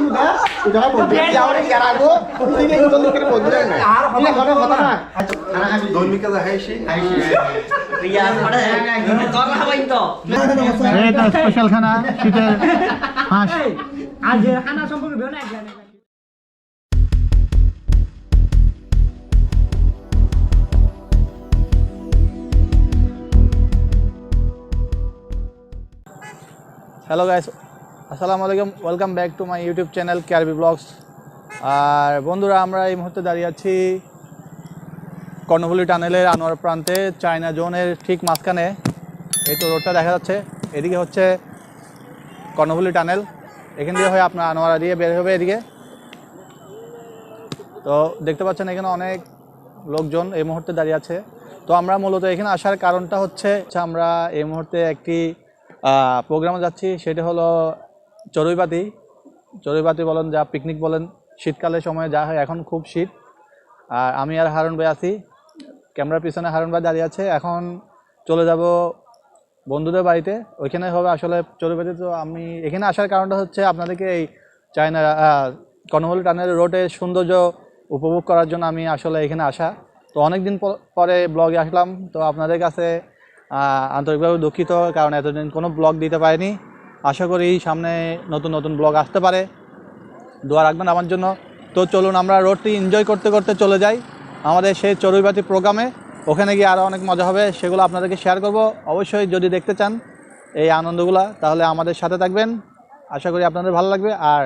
muda udah boleh jauh dari karago ini itu lu kira boleh nggak ini kalau kata nah anak kami Don Mika lah hai sih Ria pada kor lah bain to এটা special খানা শীতের হাঁস আজের খানা সম্পর্কে বেও না জানে hello guys আসসালামু আলাইকুম welcome back to my YouTube channel KRB blogs. আর বন্ধুরা আমরা এই মুহূর্তে দাঁড়িয়ে আছি কর্ণফুলী টানেলের আনোয়ার প্রান্তে, চায়না জোনের ঠিক মাঝখানে। এই তো রোডটা দেখা যাচ্ছে, এদিকে হচ্ছে কর্ণফুলী টানেল, এখান দিয়ে হয়ে আপনার আনোয়ারা দিয়ে বের হবে এদিকে। তো দেখতে পাচ্ছেন এখানে অনেক লোকজন এই মুহূর্তে দাঁড়িয়ে আছে। তো আমরা মূলত এখানে আসার কারণটা হচ্ছে আমরা এই মুহূর্তে একটি প্রোগ্রামে যাচ্ছি, সেটা হলো চড়ুইপাতি বলেন, যা পিকনিক বলেন, শীতকালের সময় যা হয়। এখন খুব শীত, আর আমি আর হারুন ভাই আছি, ক্যামেরার পিছনে হারুন ভাই দাঁড়িয়ে আছে। এখন চলে যাব বন্ধুদের বাড়িতে, ওইখানে হবে আসলে চড়ুইপাতি। তো আমি এখানে আসার কারণটা হচ্ছে আপনাদেরকে এই চায়না কর্ণফুলী টানেল রোডের সৌন্দর্য উপভোগ করার জন্য আমি আসলে এখানে আসা। তো অনেক দিন পরে ব্লগে আসলাম, তো আপনাদের কাছে আন্তরিকভাবে দুঃখিত, কারণ এতদিন কোনো ব্লগ দিতে পারিনি। আশা করি সামনে নতুন নতুন ব্লগ আসতে পারে, দোয়া রাখবেন আমার জন্য। তো চলুন আমরা রোডটি এনজয় করতে করতে চলে যাই আমাদের সেই চড়ুইপাতি প্রোগ্রামে। ওখানে গিয়ে আরও অনেক মজা হবে, সেগুলো আপনাদেরকে শেয়ার করব। অবশ্যই যদি দেখতে চান এই আনন্দগুলো, তাহলে আমাদের সাথে থাকবেন, আশা করি আপনাদের ভালো লাগবে। আর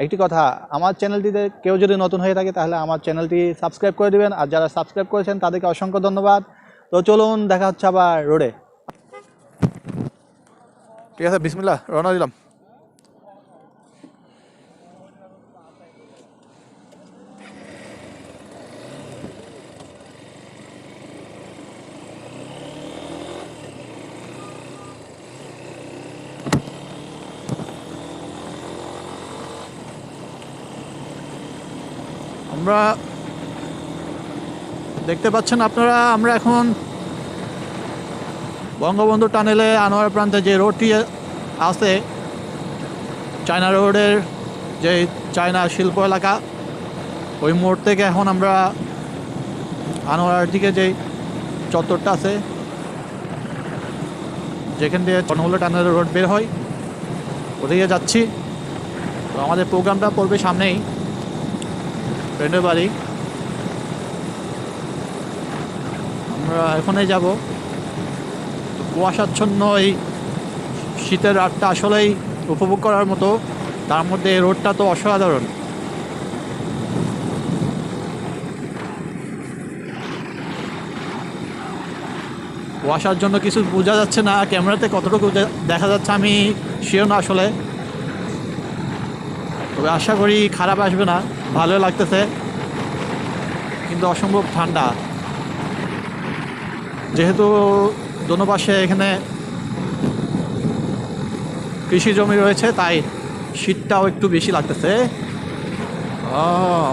একটি কথা, আমার চ্যানেলটিতে কেউ যদি নতুন হয়ে থাকে তাহলে আমার চ্যানেলটি সাবস্ক্রাইব করে দিবেন, আর যারা সাবস্ক্রাইব করেছেন তাদেরকে অসংখ্য ধন্যবাদ। তো চলুন, দেখা হচ্ছে আবার রোডে। ঠিক আছে, বিসমিল্লাহ, রওনা দিলাম। আমরা দেখতে পাচ্ছেন আপনারা, আমরা এখন বঙ্গবন্ধু টানেলে আনোয়ার প্রান্তে যে রোডটি আছে, চায়না রোডের যে চায়না শিল্প এলাকা, ওই মোড় থেকে এখন আমরা আনোয়ারের দিকে যে চত্বরটা আছে, যেখান দিয়ে কর্ণফুলী টানেলের রোড বের হয়, ওদিকে যাচ্ছি। তো আমাদের প্রোগ্রামটা পড়বে সামনেই, ফ্রেন্ডের বাড়ি। আমরা এখনই যাব। কুয়াশাচ্ছন্ন এই শীতের রাতটা আসলেই উপভোগ করার মতো, তার মধ্যে এই রোডটা তো অসাধারণ। কুয়াশার জন্য কিছু বোঝা যাচ্ছে না, ক্যামেরাতে কতটুকু দেখা যাচ্ছে আমি শিওর না আসলে, তবে আশা করি খারাপ আসবে না, ভালো লাগতেছে। কিন্তু অসম্ভব ঠান্ডা, যেহেতু দোনো পাশে এখানে কৃষি জমি রয়েছে, তাই শীতটাও একটু বেশি লাগতেছে।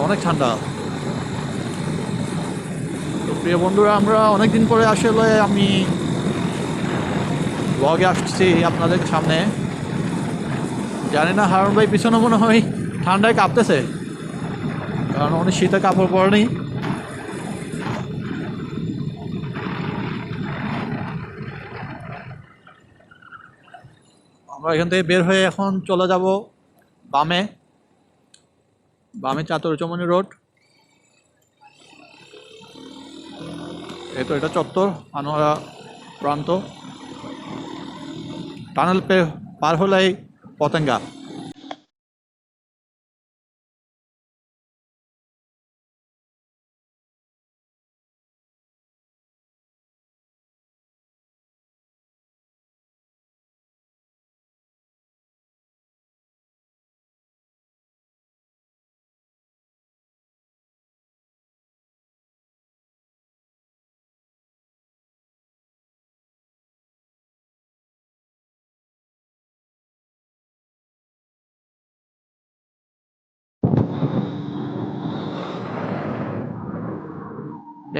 অনেক ঠান্ডা। তো প্রিয় বন্ধুরা, আমরা অনেক দিন পরে আসলে আমি ব্লগে আসছি আপনাদের সামনে। জানি না হারুন ভাই পিছনে মনে হয় ঠান্ডায় কাঁপতেছে, কারণ উনি শীতে কাপড় পরেনি। আমরা এখান থেকে বের হয়ে এখন চলে যাব বামে চাতুর্যমণি রোড। এই তো এটা চত্বর, আনোয়ারা প্রান্ত। টানেল পার হলেই পতেঙ্গা।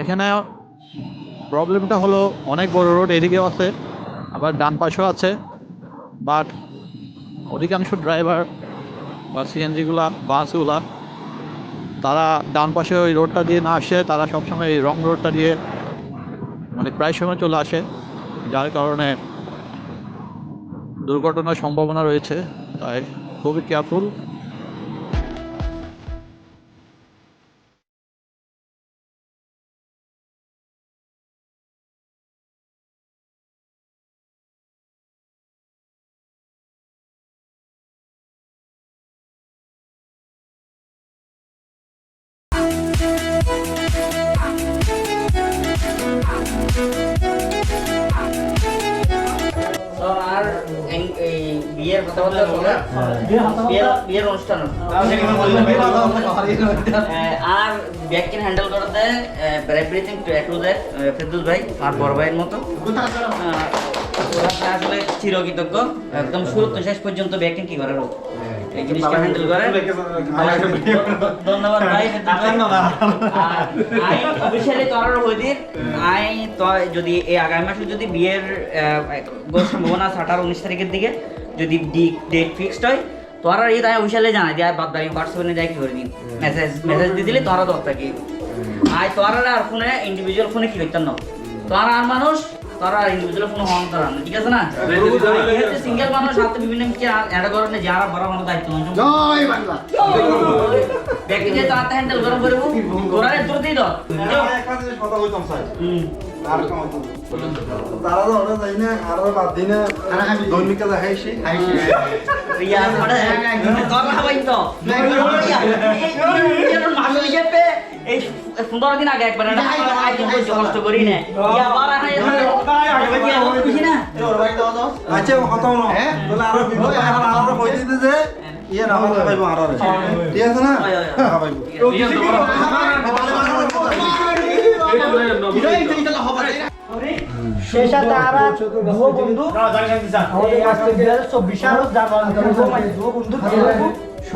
এখানে প্রবলেমটা হলো অনেক বড় রোড, এদিকেও আছে আবার ডান পাশেও আছে, বাট অধিকাংশ ড্রাইভার বা সিএনজিগুলা বাসগুলা তারা ডান পাশে ওই রোডটা দিয়ে না আসে, তারা সবসময় এই রং রোডটা দিয়ে মানে প্রায় সময় চলে আসে, যার কারণে দুর্ঘটনার সম্ভাবনা রয়েছে। তাই খুবই কেয়ারফুল। আর এই বিয়ের কথাবার্তা শোনা বিয়ের অনুষ্ঠান আর ব্যাককে হ্যান্ডেল করতে এভরিথিং টু দ্যাট ফেরদৌস ভাই আর বড় ভাইয়ের মতো ওরা আসলে চিরকৃতজ্ঞ। একদম শুরু তো শেষ পর্যন্ত ব্যাকিং কি করে এই জিনিসটা হ্যান্ডেল করে। ধন্যবাদ ভাই। আই অফিসিয়ালি তোরার হইদির আই তো যদি এই আগামী মাসে যদি বিয়ের সম্ভাবনা 19 তারিখের দিকে যদি ডেট ফিক্সড হয় তোরা এই তাই অফিসিয়ালি জানাই দিয়ে বাদ বাকি হোয়াটসঅ্যাপে যাই কি করে দিন মেসেজ দিয়ে দিলে তোরা দরকার থাকি আই তোরা আর ফোনে ইন্ডিভিজুয়াল ফোনে কি করতেন না তোরা আর মানুষ তোরা ইন্ডিভিজুয়াল ফোন হন তোরা ঠিক আছে না সিঙ্গেল মানুষ সাথে বিভিন্ন কিছু অ্যাড করেন যারা বড় মানুষ দায়িত্ব জয় বাংলা ব্যক্তি যে তারা হ্যান্ডেল করে করব তোরা দূর দিয়ে দাও একটা জিনিস কথা কইতাম স্যার আর কেমন তারা তো ওরা যাই না আর বাদ দিন দৈনিক কাজ হাইছি রিয়া পড়ে তোর হবাই তো এই মাস হিসেবে এই 15 দিন আগে একবার এটা কষ্ট করি না ইয়া আবার বুঝি না আচ্ছা কথা হলো বলে আর বিপদ আর কই দিতে যে ইয়ে না খাইবো আর ঠিক আছে না খাইবো শেষা তারা দুও বন্ধু আমাদের আজকে 2024 সালের জানুয়ারি দুও বন্ধু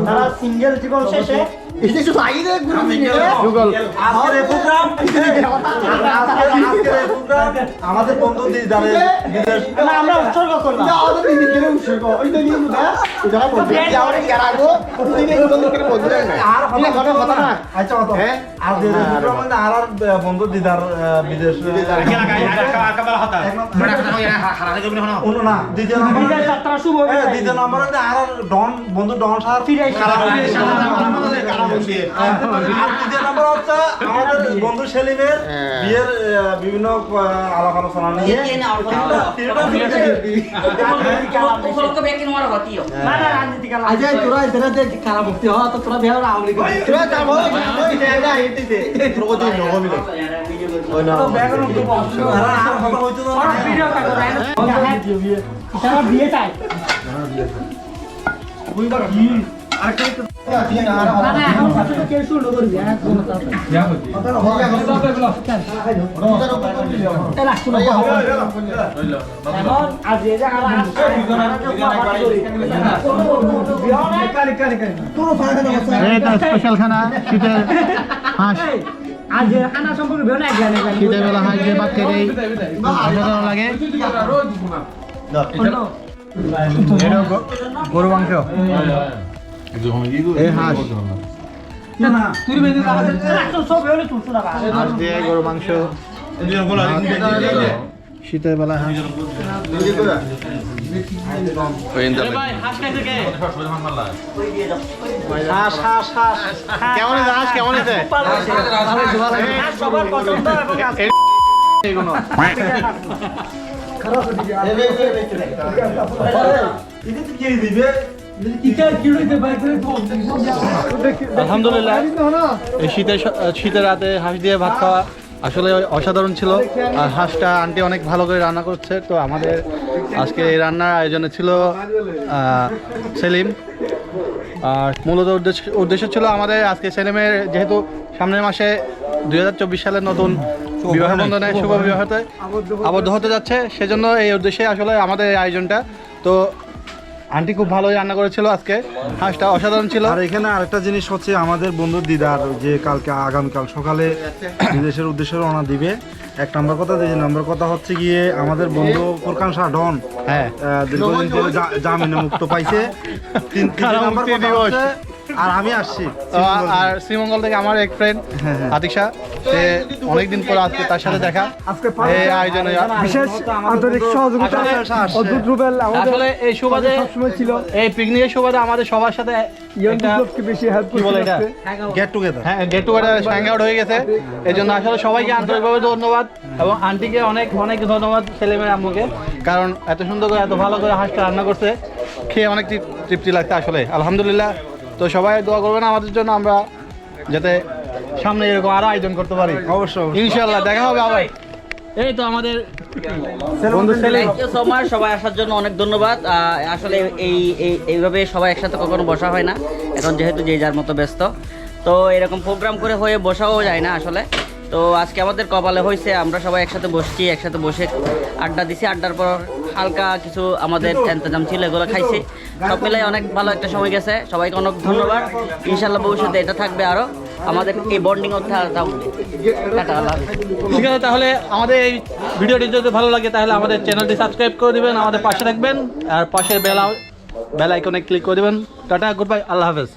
তারা সিঙ্গেল জীবন শেষে এটা তো লাইনে গুগল আজকের প্রোগ্রাম আমাদের বন্ধু দিদারে বিদেশ না আমরা উৎসর্গ করলাম না ওদের দিদি কেন উৎসর্গ ওই তো নিয়ে মুদা এটা বলতে যাওয়ারে কেরাগো প্রতিদিন এই বন্ধু করে বলছিলেন না আর কথা কথা না আচ্ছা কথা হ্যাঁ আর প্রোগ্রাম আর বন্ধু দিদার বিদেশ অন্য না দ্বিতীয় নম্বর বিজয় যাত্রা শুভ দ্বিতীয় নম্বরে আর ডন বন্ধু ডন সার ফিরে আর তৃতীয় নম্বর হচ্ছে আমাদের বন্ধু সেলিমের বিয়ের বিভিন্ন আলাপ আলোচনা নিয়ে উপলক্ষ ব্যক্তি নোয়ার হতিও না না রাজনীতি কাল আজ তোরা এখানে যে খারাপ মুক্তি হওয়া তো তোরা বিহার আওয়ামী লীগ তোরা তা বল এটা এটা এটিতে প্রগতি নগমিলে ওই না ব্যাকরণ তো বলছো কথা হইতো না আর ভিডিও কা করে তারা বিয়ে চাই না না এখন কথা কেউ শুনলো করবি একদম এখন আজ যে জায়গা স্পেশাল খানা শীতের হাঁস আজ খানা সম্পর্কে বেও না জ্ঞানে শীতের বেলা হাঁস দিয়ে ভাত খেতে অসাধারণ লাগে। এটা গরু মাংস এই হাঁস হাঁস দিয়ে গরু মাংস শীতের বেলা হাঁস কেমন আছে হাঁস কেমন আছে সবার পছন্দ এবং আলহামদুলিল্লাহ এই শীতের রাতে হাঁস দিয়ে ভাত খাওয়া আসলে অসাধারণ ছিল। আর হাঁসটা আন্টি অনেক ভালো করে রান্না করছে। তো আমাদের আজকে এই রান্নার আয়োজনে ছিল সেলিম। আর মূলত উদ্দেশ্য ছিল আমাদের আজকে সেলিমের যেহেতু সামনের মাসে 2024 সালের নতুন বিবাহ বন্ধনে শুভ বিবাহতে আবদ্ধ হতে যাচ্ছে, সেজন্য এই উদ্দেশ্যে আসলে আমাদের এই আয়োজনটা। তো আন্টি খুব ভালোই রান্না করেছিল আজকে, হাঁসটা অসাধারণ ছিল। আর এখানে আরেকটা জিনিস হচ্ছে আমাদের বন্ধু দিদার যে কালকে আগামীকাল সকালে বিদেশের উদ্দেশ্যে রওনা দিবে। 1 নম্বর কথা, 2 নম্বর কথা হচ্ছে গিয়ে আমাদের বন্ধু ফুরকান শাহ ডন হ্যাঁ দীর্ঘদিন ধরে জামিনে মুক্ত পাইছে। 3 নম্বর কথা হচ্ছে আর আমি আসছি আর শ্রীমঙ্গল থেকে আমার এক ফ্রেন্ড আতিশা, সে অনেকদিন পর আজকে তার সাথে দেখা আজকে এই আয়োজনে বিশেষ আন্তরিক সহযোগিতা অদ্ভুত রুবেল আমাদের আসলে এই সুবাদে সবসময় ছিল। এই পিকনিকের সুবাদে আমাদের সবার সাথে ইয়ং একটা বিপ্লবকে বেশি হেল্প কি বলে এটা গেট টুগেদার। হ্যাঁ গেট টুগেদার হ্যাং আউট হয়ে গেছে। এই জন্য আসলে সবাইকে আন্তরিকভাবে ধন্যবাদ এবং আন্টিকে অনেক অনেক ধন্যবাদ, ছেলেমেয়ে আম্মুকে, কারণ এত সুন্দর করে এত ভালো করে হাঁসটা রান্না করছে, খেয়ে অনেক তৃপ্তি লাগছে আসলে আলহামদুলিল্লাহ। তো সবাই দোয়া করবেন আমাদের জন্য, আমরা যাতে সামনে এরকম আরো আয়োজন করতে পারি। অবশ্যই ইনশাআল্লাহ দেখা হবে আবার। এই তো আমাদের বন্ধু ছেলে। থ্যাংক ইউ সো মাচ, সবাই আসার জন্য অনেক ধন্যবাদ। আসলে এইভাবে সবাই একসাথে কখনো বসা হয় না, এখন যেহেতু যে যার মতো ব্যস্ত, তো এরকম প্রোগ্রাম করে হয়ে বসাও যায় না আসলে। তো আজকে আমাদের কপালে হয়েছে, আমরা সবাই একসাথে বসছি, একসাথে বসে আড্ডা দিছি। আড্ডার পর হালকা কিছু আমাদের ইন্তজাম ছিল, এগুলো খাইছি। সব মিলাই অনেক ভালো একটা সময় গেছে। সবাইকে অনেক ধন্যবাদ। ইনশাল্লাহ ভবিষ্যতে এটা থাকবে আরও, আমাদের এই বন্ডিং টাটা আল্লাহ হাফেজ। ঠিক আছে, তাহলে আমাদের এই ভিডিওটি যদি ভালো লাগে তাহলে আমাদের চ্যানেলটি সাবস্ক্রাইব করে দিবেন, আমাদের পাশে রাখবেন, আর পাশের বেল আইকনে ক্লিক করে দিবেন। টাটা, গুড বাই, আল্লাহ হাফেজ।